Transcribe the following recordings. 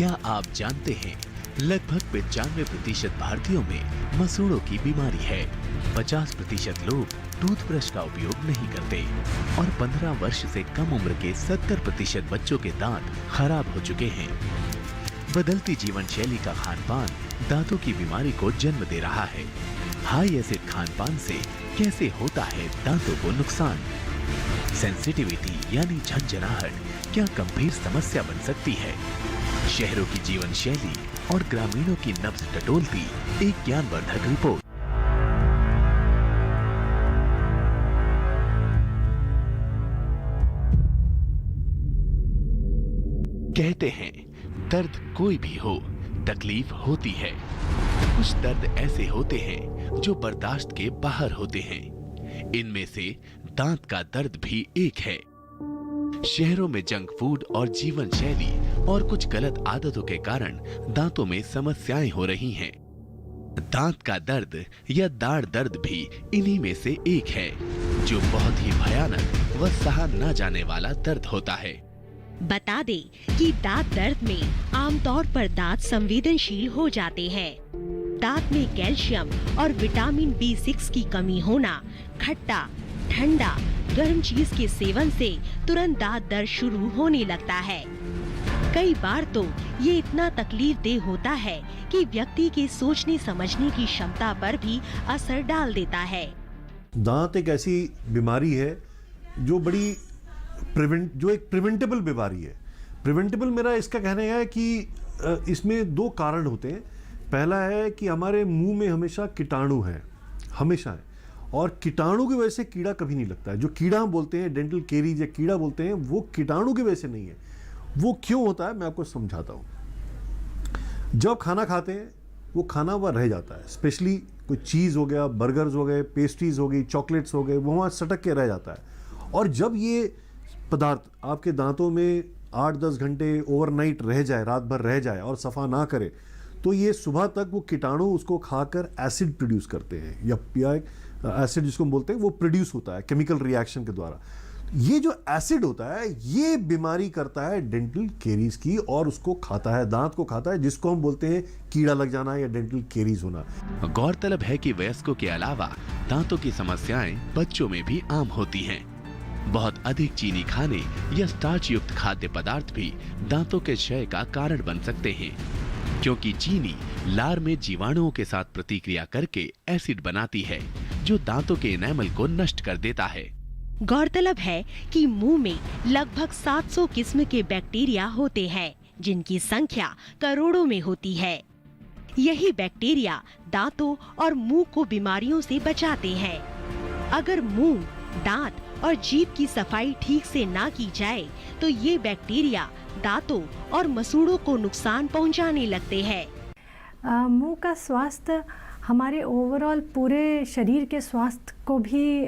क्या आप जानते हैं लगभग 95% भारतीयों में मसूड़ों की बीमारी है। 50% लोग टूथब्रश का उपयोग नहीं करते और 15 वर्ष से कम उम्र के 70% बच्चों के दांत खराब हो चुके हैं। बदलती जीवन शैली का खान-पान दांतों की बीमारी को जन्म दे रहा है। हाई एसिड खान-पान से कैसे होता है दांतों को नुकसान? सेंसिटिविटी यानी झंझनाहट क्या गंभीर समस्या बन सकती है? शहरों की जीवन शैली और ग्रामीणों की नब्ज टटोलती एक ज्ञानवर्धक रिपोर्ट। कहते हैं दर्द कोई भी हो, तकलीफ होती है। कुछ दर्द ऐसे होते हैं जो बर्दाश्त के बाहर होते हैं। इनमें से दांत का दर्द भी एक है। शहरों में जंक फूड और जीवन शैली और कुछ गलत आदतों के कारण दांतों में समस्याएं हो रही हैं। दांत का दर्द या दाढ़ दर्द भी इन्हीं में से एक है, जो बहुत ही भयानक व सहा न जाने वाला दर्द होता है। बता दें कि दांत दर्द में आमतौर पर दांत संवेदनशील हो जाते हैं। दांत में कैल्शियम और विटामिन B6 की कमी होना, खट्टा, ठंडा, गर्म चीज के सेवन से तुरंत दांत दर्द शुरू होने लगता है। कई बार तो ये इतना तकलीफदेह होता है कि व्यक्ति के सोचने समझने की क्षमता पर भी असर डाल देता है। दांत एक ऐसी बीमारी है जो एक प्रिवेंटेबल बीमारी है। प्रिवेंटेबल मेरा इसका कहना है कि इसमें दो कारण होते हैं। पहला है कि हमारे मुंह में हमेशा कीटाणु हैं, हमेशा है, और कीटाणु की वजह से कीड़ा कभी नहीं लगता है। जो कीड़ा हम बोलते हैं, डेंटल केरीज या कीड़ा बोलते हैं, वो कीटाणु की वजह से नहीं है। वो क्यों होता है मैं आपको समझाता हूँ। जब खाना खाते हैं वो खाना वह रह जाता है, स्पेशली कोई चीज़ हो गया, बर्गर्स हो गए, पेस्ट्रीज हो गई, चॉकलेट्स हो गए, वो वहाँ सटक के रह जाता है। और जब ये पदार्थ आपके दांतों में 8-10 घंटे ओवरनाइट रह जाए, रात भर रह जाए और सफ़ा ना करे, तो ये सुबह तक वो कीटाणु उसको खाकर एसिड प्रोड्यूस करते हैं, या एसिड जिसको हम बोलते हैं वो प्रोड्यूस होता है केमिकल रिएक्शन के द्वारा। ये जो एसिड होता है ये बीमारी करता है डेंटल केरीज की, और उसको खाता है, दांत को खाता है, जिसको हम बोलते हैं कीड़ा लग जाना या डेंटल केरीज होना। गौरतलब है कि वयस्कों के अलावा दांतों की समस्याएं बच्चों में भी आम होती हैं। बहुत अधिक चीनी खाने या स्टार्च युक्त खाद्य पदार्थ भी दांतों के क्षय का कारण बन सकते हैं, क्योंकि चीनी लार में जीवाणुओं के साथ प्रतिक्रिया करके एसिड बनाती है, जो दांतों के एनामल को नष्ट कर देता है। गौरतलब है कि मुंह में लगभग 700 किस्म के बैक्टीरिया होते हैं, जिनकी संख्या करोड़ों में होती है। यही बैक्टीरिया दांतों और मुंह को बीमारियों से बचाते हैं। अगर मुंह, दांत और जीभ की सफाई ठीक से ना की जाए तो ये बैक्टीरिया दांतों और मसूड़ों को नुकसान पहुंचाने लगते हैं। मुंह का स्वास्थ्य हमारे ओवरऑल पूरे शरीर के स्वास्थ्य को भी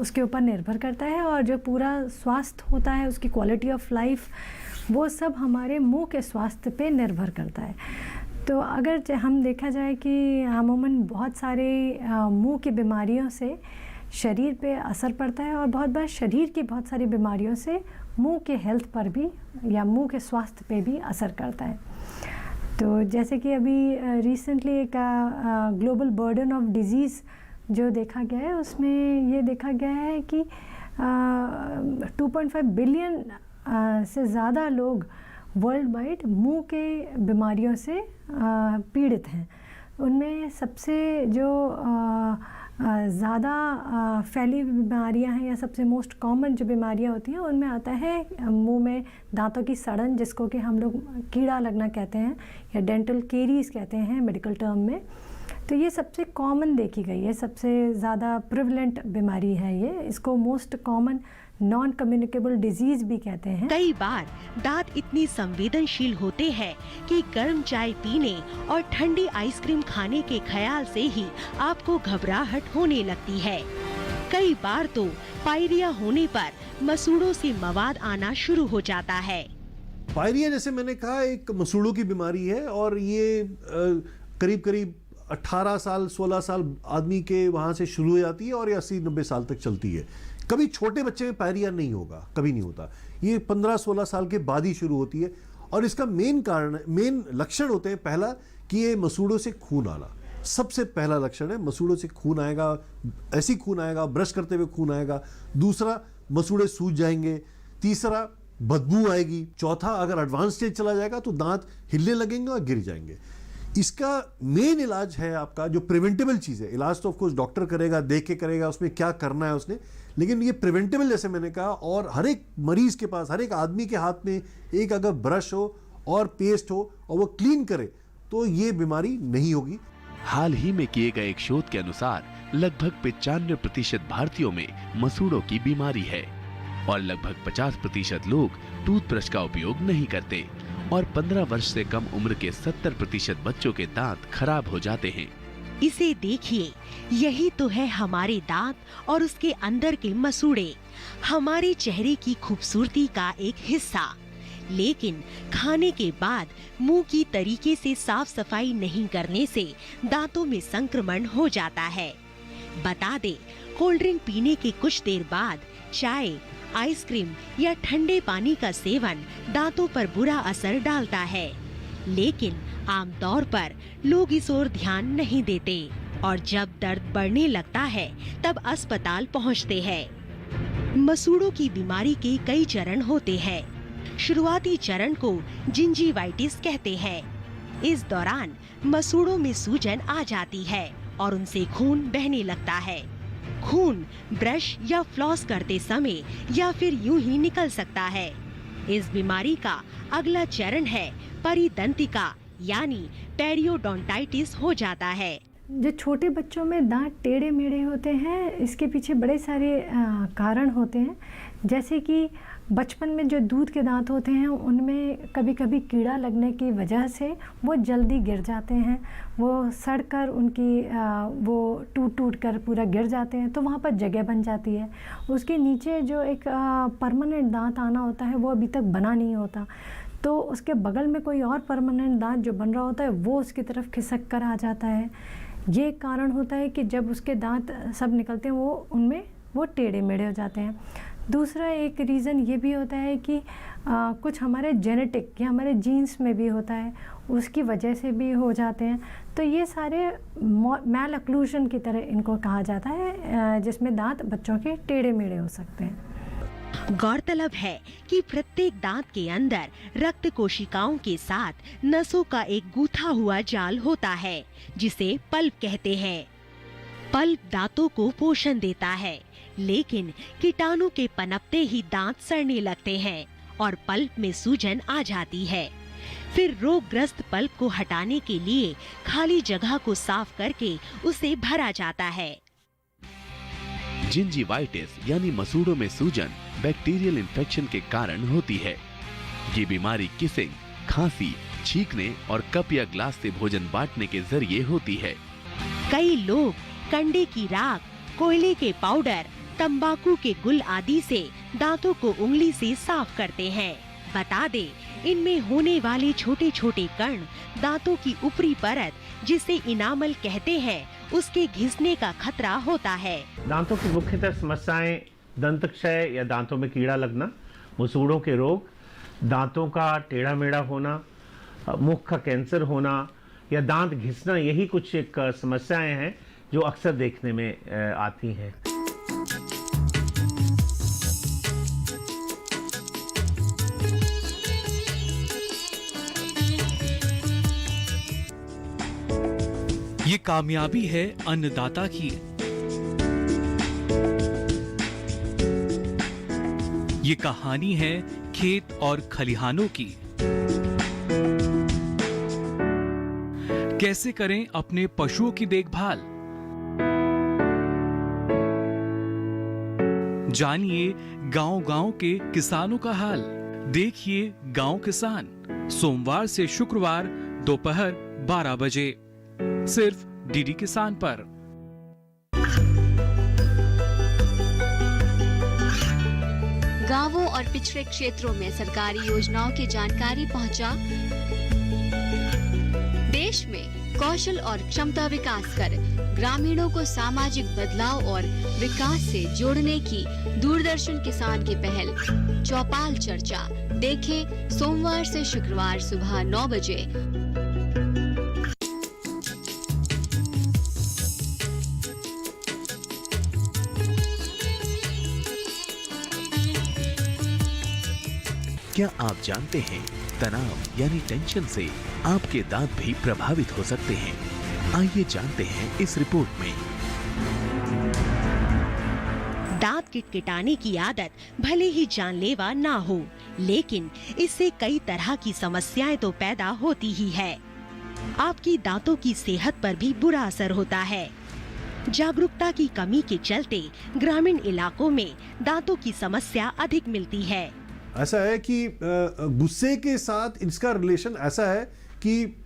उसके ऊपर निर्भर करता है, और जो पूरा स्वास्थ्य होता है, उसकी क्वालिटी ऑफ लाइफ, वो सब हमारे मुंह के स्वास्थ्य पे निर्भर करता है। तो अगर हम देखा जाए कि अमूमन बहुत सारे मुंह की बीमारियों से शरीर पे असर पड़ता है, और बहुत बार शरीर की बहुत सारी बीमारियों से मुंह के हेल्थ पर भी या मुंह के स्वास्थ्य पे भी असर करता है। तो जैसे कि अभी रिसेंटली एक ग्लोबल बर्डन ऑफ डिजीज़ जो देखा गया है, उसमें ये देखा गया है कि 2.5 बिलियन से ज़्यादा लोग वर्ल्ड वाइड मुंह के बीमारियों से पीड़ित हैं। उनमें सबसे जो ज़्यादा फैली बीमारियां हैं या सबसे मोस्ट कॉमन जो बीमारियां होती हैं, उनमें आता है मुंह में दांतों की सड़न, जिसको कि हम लोग कीड़ा लगना कहते हैं या डेंटल केरीज कहते हैं मेडिकल टर्म में। तो ये सबसे कॉमन देखी गई है, सबसे ज़्यादा प्रिवलेंट बीमारी है ये। इसको most common noun communicable disease भी कहते हैं। कई बार दांत इतनी संवेदनशील होते हैं कि गर्म चाय पीने और ठंडी आइसक्रीम खाने के ख्याल से ही आपको घबराहट होने लगती है। कई बार तो पायरिया होने पर मसूड़ों से मवाद आना शुरू हो जाता है। पायरिया, जैसे मैंने कहा, एक मसूड़ों की बीमारी है, और ये करीब करीब 18 साल 16 साल आदमी के वहाँ से शुरू हो जाती है और 80-90 साल तक चलती है। कभी छोटे बच्चे में पायरिया नहीं होगा, कभी नहीं होता। ये 15-16 साल के बाद ही शुरू होती है, और इसका मेन लक्षण होते हैं, पहला कि ये मसूड़ों से खून आना, सबसे पहला लक्षण है। मसूड़ों से खून आएगा, ऐसी खून आएगा, ब्रश करते हुए खून आएगा। दूसरा, मसूड़े सूज जाएंगे। तीसरा, बदबू आएगी। चौथा, अगर एडवांस स्टेज चला जाएगा तो दांत हिलने लगेंगे और गिर जाएंगे। इसका मेन इलाज है आपका जो प्रिवेंटेबल चीज़ है। इलाज तो ऑफ कोर्स डॉक्टर करेगा, देख के करेगा, उसमें क्या करना है उसने, लेकिन ये प्रिवेंटेबल जैसे मैंने कहा, और हर एक मरीज के पास, हर एक आदमी के हाथ में एक अगर ब्रश हो और पेस्ट हो और वो क्लीन करे तो ये बीमारी नहीं होगी। हाल ही में किए गए एक शोध के अनुसार लगभग 95% भारतीयों में मसूड़ों की बीमारी है और लगभग 50% लोग टूथब्रश का उपयोग नहीं करते और 15 वर्ष से कम उम्र के 70% बच्चों के दांत खराब हो जाते हैं। इसे देखिए, यही तो है हमारे दांत और उसके अंदर के मसूड़े, हमारे चेहरे की खूबसूरती का एक हिस्सा। लेकिन खाने के बाद मुंह की तरीके से साफ सफाई नहीं करने से दांतों में संक्रमण हो जाता है। बता दे, कोल्ड ड्रिंक पीने के कुछ देर बाद चाय, आइसक्रीम या ठंडे पानी का सेवन दांतों पर बुरा असर डालता है, लेकिन आमतौर पर लोग इस ओर ध्यान नहीं देते और जब दर्द बढ़ने लगता है तब अस्पताल पहुंचते हैं। मसूड़ों की बीमारी के कई चरण होते हैं। शुरुआती चरण को जिंजीवाइटिस कहते हैं। इस दौरान मसूड़ों में सूजन आ जाती है और उनसे खून बहने लगता है। खून ब्रश या फ्लॉस करते समय या फिर यूं ही निकल सकता है। इस बीमारी का अगला चरण है परिदंतिका यानी पेरियोडोंटाइटिस हो जाता है। जो छोटे बच्चों में दांत टेढ़े मेढ़े होते हैं, इसके पीछे बड़े सारे कारण होते हैं। जैसे कि बचपन में जो दूध के दांत होते हैं उनमें कभी कभी कीड़ा लगने की वजह से वो जल्दी गिर जाते हैं, वो सड़कर उनकी वो टूट कर पूरा गिर जाते हैं, तो वहाँ पर जगह बन जाती है। उसके नीचे जो एक परमानेंट दांत आना होता है वो अभी तक बना नहीं होता, तो उसके बगल में कोई और परमानेंट दांत जो बन रहा होता है वो उसकी तरफ खिसक कर आ जाता है। ये कारण होता है कि जब उसके दांत सब निकलते हैं उनमें वो टेढ़े मेढ़े हो जाते हैं। दूसरा एक रीज़न ये भी होता है कि कुछ हमारे जेनेटिक या हमारे जीन्स में भी होता है, उसकी वजह से भी हो जाते हैं। तो ये सारे मैल ऑक्लूजन की तरह इनको कहा जाता है, जिसमें दांत बच्चों के टेढ़े मेढ़े हो सकते हैं। गौरतलब है कि प्रत्येक दांत के अंदर रक्त कोशिकाओं के साथ नसों का एक गूथा हुआ जाल होता है जिसे पल्प कहते हैं। पल्प दांतों को पोषण देता है, लेकिन कीटाणु के पनपते ही दांत सड़ने लगते हैं और पल्प में सूजन आ जाती है। फिर रोगग्रस्त पल्प को हटाने के लिए खाली जगह को साफ करके उसे भरा जाता है। जिंजीवाइटिस यानी मसूड़ों में सूजन बैक्टीरियल इन्फेक्शन के कारण होती है। ये बीमारी किसिंग, खांसी, छींकने और कप या ग्लास से भोजन बांटने के जरिए होती है। कई लोग कंडे की राख, कोयले के पाउडर, तंबाकू के गुल आदि से दांतों को उंगली से साफ करते हैं। बता दे, इनमें होने वाले छोटे छोटे कण दांतों की ऊपरी परत, जिसे इनामल कहते हैं, उसके घिसने का खतरा होता है। दांतों की मुख्यतः समस्याएं दंत क्षय या दांतों में कीड़ा लगना, मसूड़ों के रोग, दांतों का टेढ़ा मेढ़ा होना, मुख का कैंसर होना या दांत घिसना, यही कुछ एक समस्याएं हैं जो अक्सर देखने में आती हैं। ये कामयाबी है अन्नदाता की। ये कहानी है खेत और खलिहानों की। कैसे करें अपने पशुओं की देखभाल, जानिए गांव-गांव के किसानों का हाल। देखिए गांव किसान, सोमवार से शुक्रवार दोपहर 12 बजे सिर्फ डीडी किसान पर। गांवों और पिछड़े क्षेत्रों में सरकारी योजनाओं की जानकारी पहुंचा। देश में कौशल और क्षमता विकास कर ग्रामीणों को सामाजिक बदलाव और विकास से जोड़ने की दूरदर्शन किसान की पहल चौपाल चर्चा देखें सोमवार से शुक्रवार सुबह 9 बजे। क्या आप जानते हैं तनाव यानी टेंशन से आपके दांत भी प्रभावित हो सकते हैं? आइए जानते हैं इस रिपोर्ट में। दांत किटकिटाने की आदत भले ही जानलेवा ना हो, लेकिन इससे कई तरह की समस्याएं तो पैदा होती ही है। आपकी दांतों की सेहत पर भी बुरा असर होता है। जागरूकता की कमी के चलते ग्रामीण इलाकों में दांतों की समस्या अधिक मिलती है। ऐसा है कि गुस्से के साथ इसका रिलेशन ऐसा है कि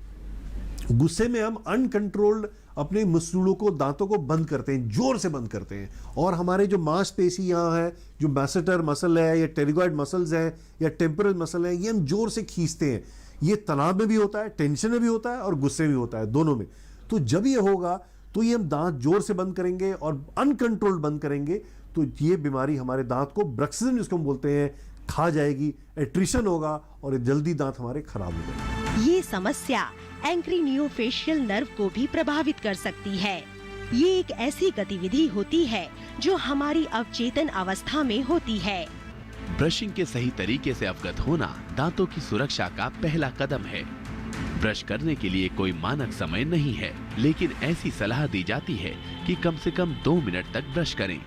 गुस्से में हम अनकंट्रोल्ड अपने मसूड़ों को, दांतों को बंद करते हैं, जोर से बंद करते हैं, और हमारे जो मांसपेशी यहाँ है, जो मैसेटर मसल है या टेरिगॉइड मसल्स है या टेम्पोरल मसल है, ये हम जोर से खींचते हैं। ये तनाव में भी होता है, टेंशन में भी होता है और गुस्से में भी होता है, दोनों में। तो जब ये होगा तो ये हम दांत जोर से बंद करेंगे और अनकंट्रोल्ड बंद करेंगे तो ये बीमारी हमारे दांत को ब्रक्सिज्म जिसको हम बोलते हैं खा जाएगी, एट्रिशन होगा और जल्दी दांत हमारे खराब हो जाएंगे। ये समस्या एंक्रीनियोफेशियल नर्व को भी प्रभावित कर सकती है। ये एक ऐसी गतिविधि होती है जो हमारी अवचेतन अवस्था में होती है। ब्रशिंग के सही तरीके से अवगत होना दांतों की सुरक्षा का पहला कदम है। ब्रश करने के लिए कोई मानक समय नहीं है, लेकिन ऐसी सलाह दी जाती है कि कम से कम 2 मिनट तक ब्रश करें,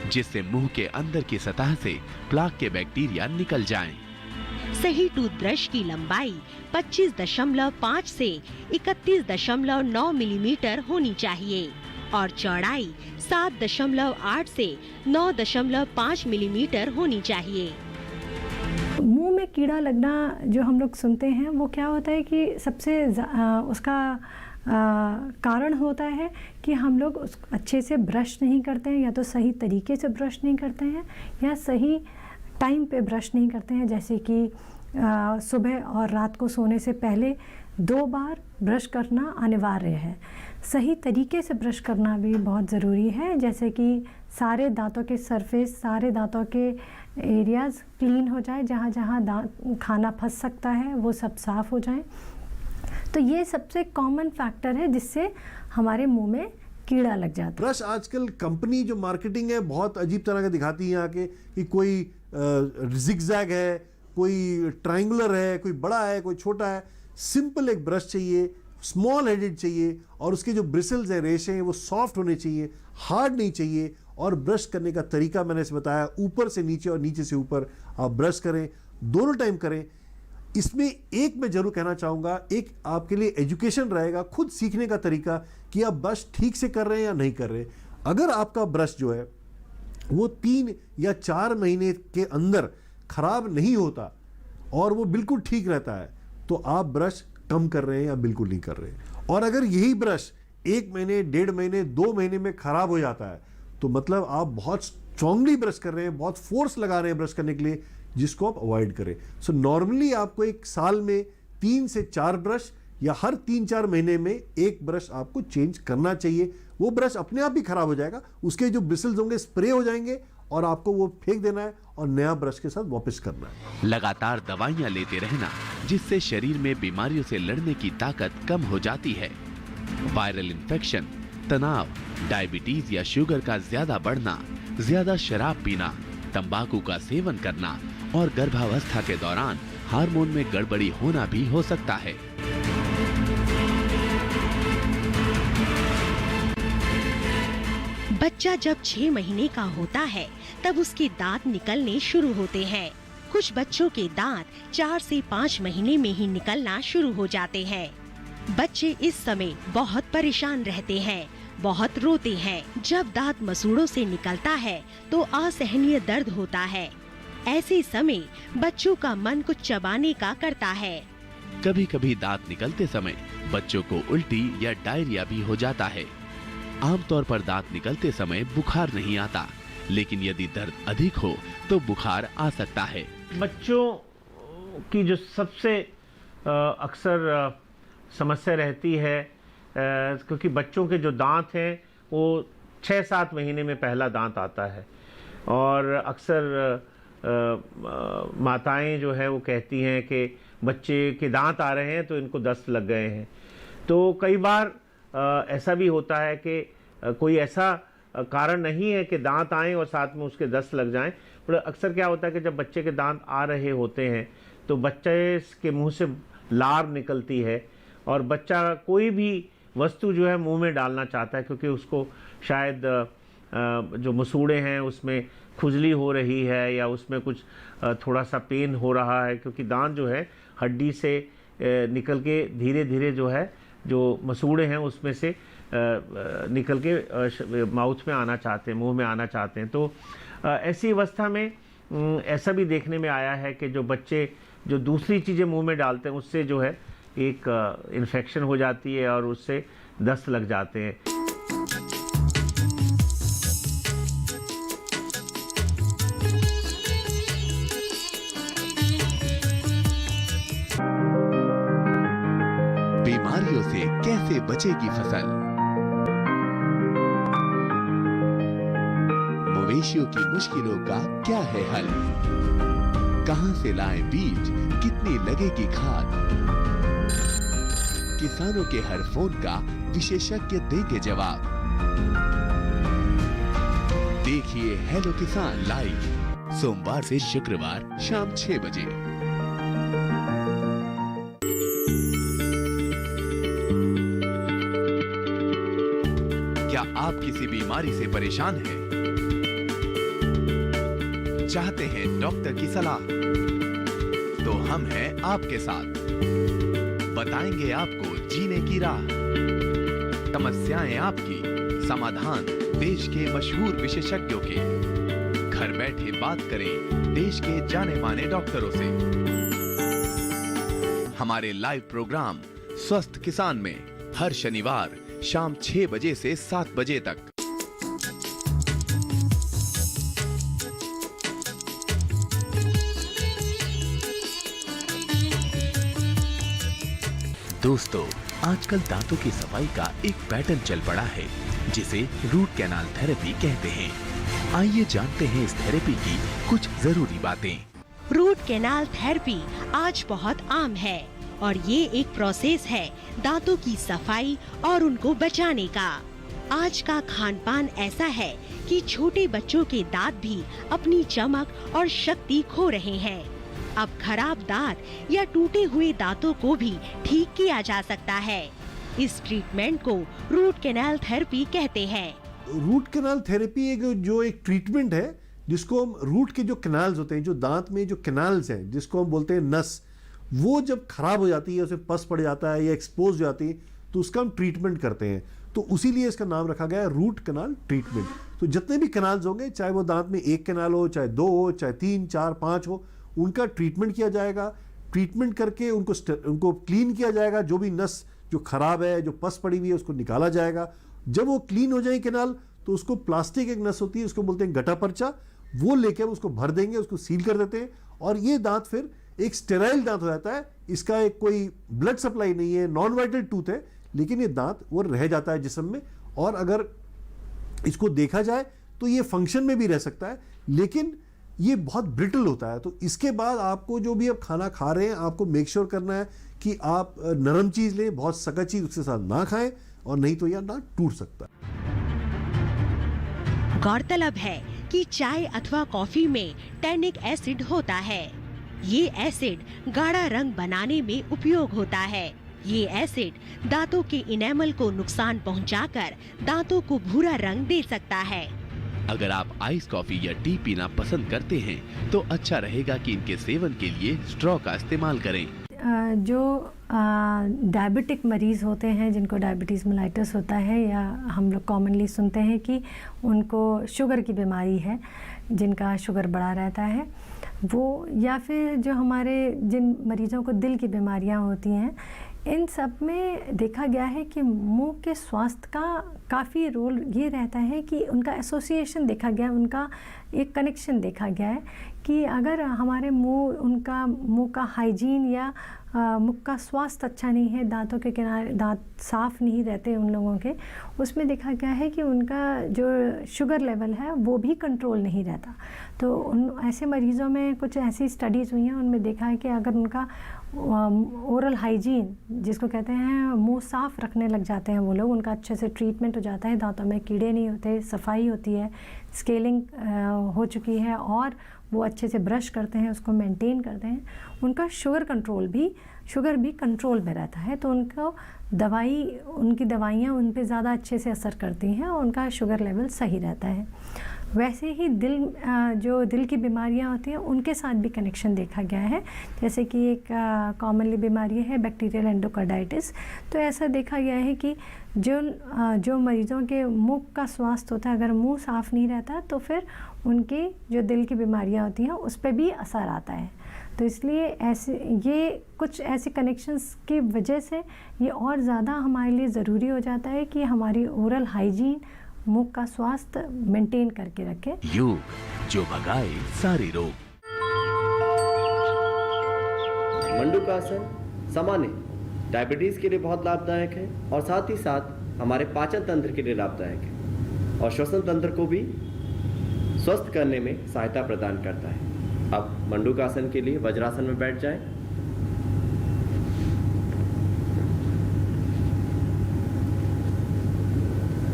जिससे मुंह के अंदर की सतह से प्लाक के बैक्टीरिया निकल जाएं। सही टूथब्रश की लंबाई 25.5 से 31.9 मिलीमीटर होनी चाहिए और चौड़ाई 7.8 से 9.5 मिलीमीटर होनी चाहिए। मुंह में कीड़ा लगना जो हम लोग सुनते हैं वो क्या होता है कि सबसे उसका कारण होता है कि हम लोग अच्छे से ब्रश नहीं करते हैं, या तो सही तरीके से ब्रश नहीं करते हैं या सही टाइम पे ब्रश नहीं करते हैं। जैसे कि सुबह और रात को सोने से पहले 2 बार ब्रश करना अनिवार्य है। सही तरीके से ब्रश करना भी बहुत ज़रूरी है, जैसे कि सारे दांतों के सरफेस, सारे दांतों के एरियाज़ क्लीन हो जाए, जहाँ जहाँ दांत खाना फंस सकता है वो सब साफ़ हो जाए। तो ये सबसे कॉमन फैक्टर है जिससे हमारे मुंह में कीड़ा लग जाता है। ब्रश आजकल कंपनी जो मार्केटिंग है बहुत अजीब तरह का दिखाती है आके कि कोई जिगजैग है, कोई ट्रायंगुलर है, कोई बड़ा है, कोई छोटा है। सिंपल एक ब्रश चाहिए, स्मॉल हेडेड चाहिए, और उसके जो ब्रिसल्स हैं, रेशे हैं, वो सॉफ्ट होने चाहिए, हार्ड नहीं चाहिए। और ब्रश करने का तरीका मैंने इसे बताया, ऊपर से नीचे और नीचे से ऊपर आप ब्रश करें, दोनों टाइम करें। इसमें एक मैं जरूर कहना चाहूँगा, एक आपके लिए एजुकेशन रहेगा, खुद सीखने का तरीका कि आप ब्रश ठीक से कर रहे हैं या नहीं कर रहे। अगर आपका ब्रश जो है वो 3 या 4 महीने के अंदर खराब नहीं होता और वो बिल्कुल ठीक रहता है, तो आप ब्रश कम कर रहे हैं या बिल्कुल नहीं कर रहे। और अगर यही ब्रश 1 महीने, 1.5 महीने, 2 महीने में खराब हो जाता है, तो मतलब आप बहुत स्ट्रांगली ब्रश कर रहे हैं, बहुत फोर्स लगा रहे हैं ब्रश करने के लिए, जिसको आप अवॉइड करें। सो नॉर्मली आपको एक साल में 3 से 4 ब्रश या हर 3-4 महीने में 1 ब्रश आपको चेंज करना चाहिए। वो ब्रश अपने आप ही खराब हो जाएगा, उसके जो ब्रिसल्स होंगे स्प्रे हो जाएंगे और आपको वो फेंक देना है और नया ब्रश के साथ वापस करना है। लगातार दवाइयां लेते रहना, जिससे शरीर में बीमारियों से लड़ने की ताकत कम हो जाती है। वायरल इन्फेक्शन, तनाव, डायबिटीज या शुगर का ज्यादा बढ़ना, ज्यादा शराब पीना, तंबाकू का सेवन करना और गर्भावस्था के दौरान हार्मोन में गड़बड़ी होना भी हो सकता है। बच्चा जब 6 महीने का होता है तब उसके दांत निकलने शुरू होते हैं। कुछ बच्चों के दांत 4 से 5 महीने में ही निकलना शुरू हो जाते हैं। बच्चे इस समय बहुत परेशान रहते हैं, बहुत रोते हैं। जब दांत मसूड़ों से निकलता है तो असहनीय दर्द होता है। ऐसे समय बच्चों का मन कुछ चबाने का करता है। कभी कभी दांत निकलते समय बच्चों को उल्टी या डायरिया भी हो जाता है। आमतौर पर दांत निकलते समय बुखार नहीं आता, लेकिन यदि दर्द अधिक हो तो बुखार आ सकता है। बच्चों की जो सबसे अक्सर समस्या रहती है क्योंकि बच्चों के जो दांत हैं वो 6-7 महीने में पहला दांत आता है, और अक्सर माताएं जो है वो कहती हैं कि बच्चे के दांत आ रहे हैं तो इनको दस्त लग गए हैं। तो कई बार ऐसा भी होता है कि कोई ऐसा कारण नहीं है कि दांत आएँ और साथ में उसके दस्त लग जाएं, पर अक्सर क्या होता है कि जब बच्चे के दांत आ रहे होते हैं तो बच्चे के मुंह से लार निकलती है और बच्चा कोई भी वस्तु जो है मुंह में डालना चाहता है, क्योंकि उसको शायद जो मसूड़े हैं उसमें खुजली हो रही है या उसमें कुछ थोड़ा सा पेन हो रहा है, क्योंकि दांत जो है हड्डी से निकल के धीरे धीरे जो है जो मसूड़े हैं उसमें से निकल के माउथ में आना चाहते हैं, मुंह में आना चाहते हैं। तो ऐसी अवस्था में ऐसा भी देखने में आया है कि जो बच्चे जो दूसरी चीज़ें मुंह में डालते हैं उससे जो है एक इन्फेक्शन हो जाती है और उससे दस्त लग जाते हैं। बीमारियों से कैसे बचेगी फसल? मवेशियों की मुश्किलों का क्या है हल? कहां से लाएं बीज, कितनी लगेगी खाद? किसानों के हर फोन का विशेषज्ञ देंगे जवाब। देखिए हेलो किसान लाइव सोमवार से शुक्रवार शाम 6 बजे। क्या आप किसी बीमारी से परेशान हैं? चाहते हैं डॉक्टर की सलाह? तो हम हैं आपके साथ, बताएंगे आपको जीने की राह। समस्याएं आपकी, समाधान देश के मशहूर विशेषज्ञों के। घर बैठे बात करें देश के जाने माने डॉक्टरों से। हमारे लाइव प्रोग्राम स्वस्थ किसान में हर शनिवार शाम 6 बजे से 7 बजे तक। दोस्तों, आजकल दांतों की सफाई का एक पैटर्न चल पड़ा है जिसे रूट कैनाल थेरेपी कहते हैं। आइए जानते हैं इस थेरेपी की कुछ जरूरी बातें। रूट कैनाल थेरेपी आज बहुत आम है और ये एक प्रोसेस है दांतों की सफाई और उनको बचाने का। आज का खान पान ऐसा है कि छोटे बच्चों के दांत भी अपनी चमक और शक्ति खो रहे हैं। अब खराब दांत या टूटे हुए दांतों को भी ठीक किया जा सकता है। इस ट्रीटमेंट को रूट कैनाल थेरेपी कहते हैं। रूट कैनाल थेरेपी एक ट्रीटमेंट है जिसको हम रूट के जो कैनाल्स होते हैं, जो दांत में जो कैनाल्स हैं जिसको हम बोलते हैं नस, वो जब खराब हो जाती है, उसे पस पड़ जाता है या एक्सपोज हो जाती है तो उसका हम ट्रीटमेंट करते हैं। तो उसी लिए इसका नाम रखा गया है रूट कैनाल ट्रीटमेंट। तो जितने भी कैनाल्स होंगे, चाहे वो दांत में 1 कैनाल हो, चाहे 2 हो, चाहे 3, 4, 5 हो, उनका ट्रीटमेंट किया जाएगा। ट्रीटमेंट करके उनको क्लीन किया जाएगा। जो भी नस जो खराब है, जो पस पड़ी हुई है, उसको निकाला जाएगा। जब वो क्लीन हो जाए कैनाल तो उसको प्लास्टिक एक नस होती है, उसको बोलते हैं गटा पर्चा, वो लेके हम उसको भर देंगे, उसको सील कर देते हैं और ये दांत फिर एक स्टेराइल दांत हो जाता है। इसका एक कोई ब्लड सप्लाई नहीं है, नॉन वाइटल टूथ है, लेकिन ये दांत वो रह जाता है जिस्म में। और अगर इसको देखा जाए तो ये फंक्शन में भी रह सकता है, लेकिन ये बहुत ब्रिटल होता है। तो इसके बाद आपको जो भी आप खाना खा रहे हैं, आपको मेक श्योर करना है कि आप नरम चीज लें, बहुत सख्त चीज उसके साथ ना खाएं, और नहीं तो यह दांत टूट सकता है। गौरतलब है कि चाय अथवा कॉफी में टैनिक एसिड होता है। ये एसिड गाढ़ा रंग बनाने में उपयोग होता है। ये एसिड दांतों के इनेमल को नुकसान पहुंचाकर दांतों को भूरा रंग दे सकता है। अगर आप आइस कॉफी या टी पीना पसंद करते हैं तो अच्छा रहेगा कि इनके सेवन के लिए स्ट्रॉ का इस्तेमाल करें। जो डायबिटिक मरीज़ होते हैं, जिनको डायबिटीज़ मेलाइटस होता है, या हम लोग कॉमनली सुनते हैं कि उनको शुगर की बीमारी है, जिनका शुगर बढ़ा रहता है वो, या फिर जो हमारे जिन मरीज़ों को दिल की बीमारियां होती हैं, इन सब में देखा गया है कि मुंह के स्वास्थ्य का काफ़ी रोल ये रहता है कि उनका एसोसिएशन देखा गया, उनका एक कनेक्शन देखा गया है कि अगर हमारे मुंह का हाइजीन या मुख का स्वास्थ्य अच्छा नहीं है, दांतों के किनारे दांत साफ नहीं रहते उन लोगों के, उसमें देखा गया है कि उनका जो शुगर लेवल है वो भी कंट्रोल नहीं रहता। तो उन ऐसे मरीज़ों में कुछ ऐसी स्टडीज़ हुई हैं, उनमें देखा है कि अगर उनका ओरल हाइजीन जिसको कहते हैं, मुंह साफ़ रखने लग जाते हैं वो लोग, उनका अच्छे से ट्रीटमेंट हो जाता है, दांतों में कीड़े नहीं होते, सफाई होती है, स्केलिंग हो चुकी है और वो अच्छे से ब्रश करते हैं, उसको मेंटेन करते हैं, उनका शुगर भी कंट्रोल में रहता है। तो उनको उनकी दवाइयाँ उन पे ज़्यादा अच्छे से असर करती हैं और उनका शुगर लेवल सही रहता है। वैसे ही जो दिल की बीमारियां होती हैं उनके साथ भी कनेक्शन देखा गया है। जैसे कि एक कॉमनली बीमारी है बैक्टीरियल एंडोकार्डाइटिस। तो ऐसा देखा गया है कि जो मरीज़ों के मुख का स्वास्थ्य होता है, अगर मुंह साफ़ नहीं रहता तो फिर उनकी जो दिल की बीमारियां होती हैं उस पर भी असर आता है। तो इसलिए ये कुछ ऐसे कनेक्शंस की वजह से ये और ज़्यादा हमारे लिए ज़रूरी हो जाता है कि हमारी ओरल हाइजीन, मुख का स्वास्थ्य मेंटेन करके रखें। योग जो भगाए सारे रोग। मंडूकासन सामान्य डायबिटीज़ के लिए बहुत लाभदायक है और साथ ही साथ हमारे पाचन तंत्र के लिए लाभदायक है और श्वसन तंत्र को भी स्वस्थ करने में सहायता प्रदान करता है। अब मंडूकासन के लिए वज्रासन में बैठ जाएं।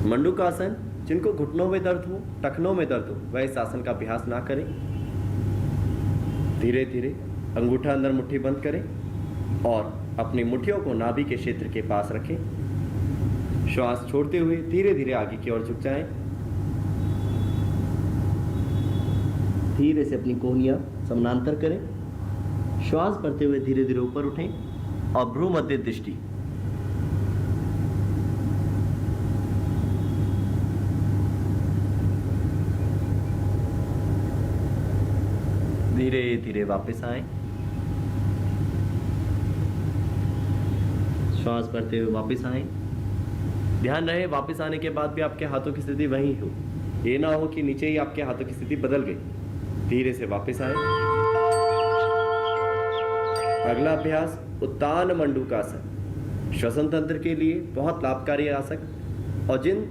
मंडूकासन जिनको घुटनों में दर्द हो, टखनों में दर्द हो, वह इस आसन का अभ्यास ना करें। धीरे धीरे अंगूठा अंदर मुट्ठी बंद करें और अपनी मुट्ठियों को नाभि के क्षेत्र के पास रखें। श्वास छोड़ते हुए धीरे धीरे आगे की ओर झुक जाएं। धीरे से अपनी कोहनियां समानांतर करें। श्वास भरते हुए धीरे धीरे ऊपर उठें और भ्रू मध्य दृष्टि। धीरे धीरे वापस आएं। श्वास भरते हुए वापस आएं। ध्यान रहे वापस आने के बाद भी आपके हाथों की स्थिति वही हो, ये ना हो कि नीचे ही आपके हाथों की स्थिति बदल गई। धीरे से वापस आएं। अगला अभ्यास उत्तान मंडूकासन श्वसन तंत्र के लिए बहुत लाभकारी आसन और जिन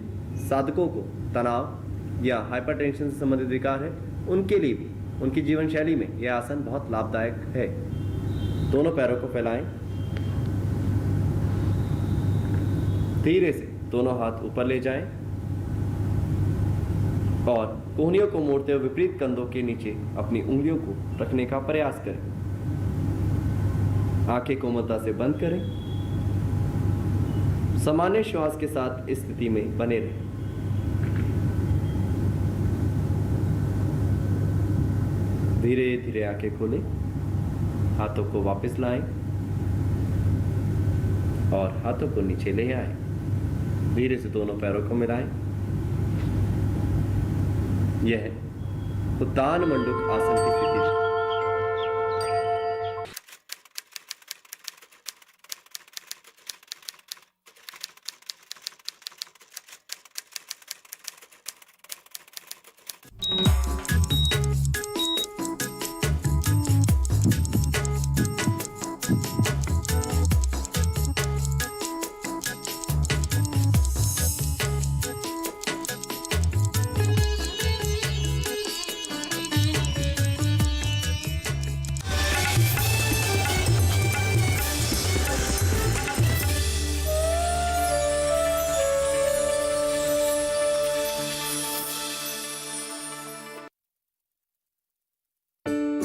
साधकों को तनाव या हाइपरटेंशन से संबंधित विकार है उनके लिए भी उनकी जीवन शैली में यह आसन बहुत लाभदायक है। दोनों पैरों को फैलाएं। धीरे से दोनों हाथ ऊपर ले जाएं और कोहनियों को मोड़ते हुए विपरीत कंधों के नीचे अपनी उंगलियों को रखने का प्रयास करें। आंखें कोमलता से बंद करें। सामान्य श्वास के साथ इस स्थिति में बने रहें। धीरे धीरे आंखें खोलें, हाथों को वापस लाएं और हाथों को नीचे ले आएं। धीरे से दोनों पैरों को मिलाएं। यह उत्तान मंडूक आसन की स्थिति है।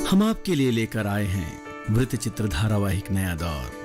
हम आपके लिए लेकर आए हैं वृत्तचित्र धारावाहिक नया दौर।